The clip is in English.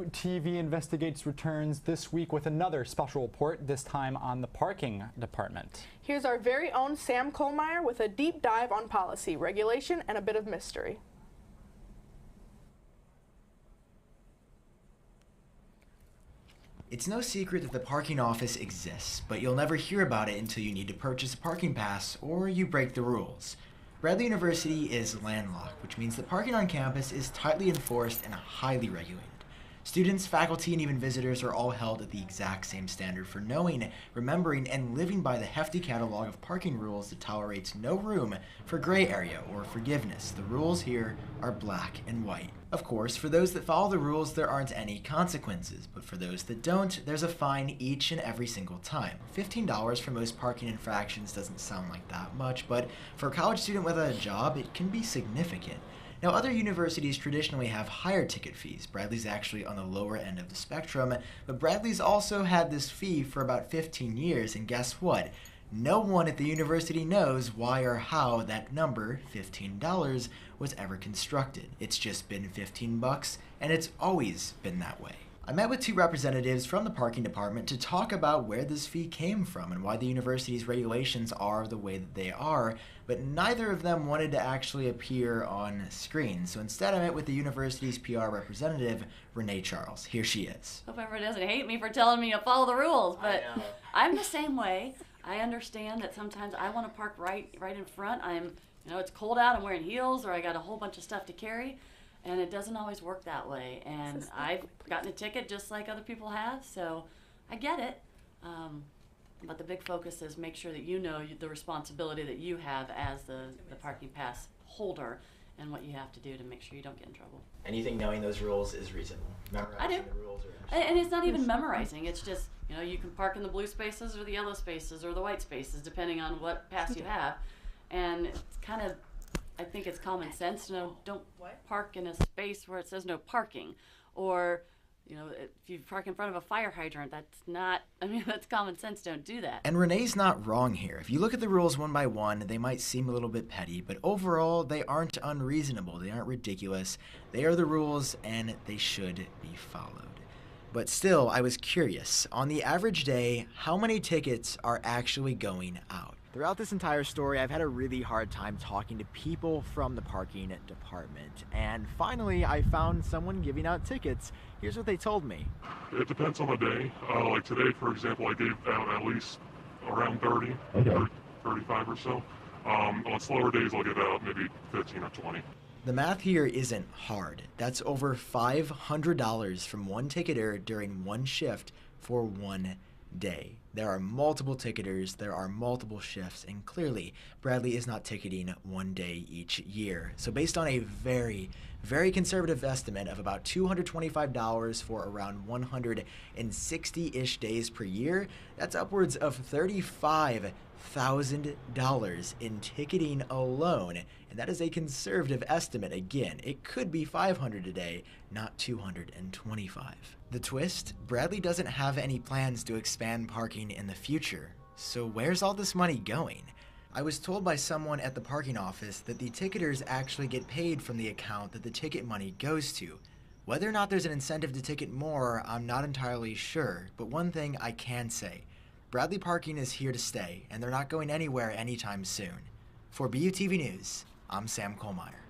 BUTV Investigates returns this week with another special report, this time on the parking department. Here's our very own Sam Kuhlmeyer with a deep dive on policy, regulation, and a bit of mystery. It's no secret that the parking office exists, but you'll never hear about it until you need to purchase a parking pass or you break the rules. Bradley University is landlocked, which means that parking on campus is tightly enforced and highly regulated. Students, faculty, and even visitors are all held at the exact same standard for knowing, remembering, and living by the hefty catalog of parking rules that tolerates no room for gray area or forgiveness. The rules here are black and white. Of course, for those that follow the rules, there aren't any consequences, but for those that don't, there's a fine each and every single time. $15 for most parking infractions doesn't sound like that much, but for a college student without a job, it can be significant. Now, other universities traditionally have higher ticket fees. Bradley's actually on the lower end of the spectrum, but Bradley's also had this fee for about 15 years, and guess what? No one at the university knows why or how that number, $15, was ever constructed. It's just been 15 bucks, and it's always been that way. I met with two representatives from the parking department to talk about where this fee came from and why the university's regulations are the way that they are, but neither of them wanted to actually appear on screen. So instead I met with the university's PR representative, Renee Charles. Here she is. Hope everyone doesn't hate me for telling me to follow the rules, but I'm the same way. I understand that sometimes I want to park right in front. It's cold out, I'm wearing heels, or I got a whole bunch of stuff to carry. And it doesn't always work that way. And I've gotten a ticket just like other people have, so I get it. But the big focus is make sure that you know the responsibility that you have as the parking pass holder and what you have to do to make sure you don't get in trouble. And you think knowing those rules is reasonable? I do. The rules And it's not even memorizing. It's just, you can park in the blue spaces or the yellow spaces or the white spaces, depending on what pass you have. And it's kind of, I think it's common sense. Don't park in a space where it says no parking. Or, if you park in front of a fire hydrant, that's common sense. Don't do that. And Renee's not wrong here. If you look at the rules one by one, they might seem a little bit petty, but overall, they aren't unreasonable. They aren't ridiculous. They are the rules, and they should be followed. But still, I was curious. On the average day, how many tickets are actually going out? Throughout this entire story, I've had a really hard time talking to people from the parking department. And finally, I found someone giving out tickets. Here's what they told me. It depends on the day. Like today, for example, I gave out at least around 30, 35 or so. On slower days, I'll give out maybe 15 or 20. The math here isn't hard. That's over $500 from one ticketer during one shift for one day. There are multiple ticketers, there are multiple shifts, and clearly Bradley is not ticketing one day each year. So based on a very, very conservative estimate of about $225 for around 160-ish days per year, that's upwards of $35,000 in ticketing alone. And that is a conservative estimate. Again, it could be $500 a day, not $225. The twist? Bradley doesn't have any plans to expand parking in the future. So where's all this money going? I was told by someone at the parking office that the ticketers actually get paid from the account that the ticket money goes to. Whether or not there's an incentive to ticket more, I'm not entirely sure, but one thing I can say. Bradley parking is here to stay, and they're not going anywhere anytime soon. For BUTV News, I'm Sam Kuhlmeyer.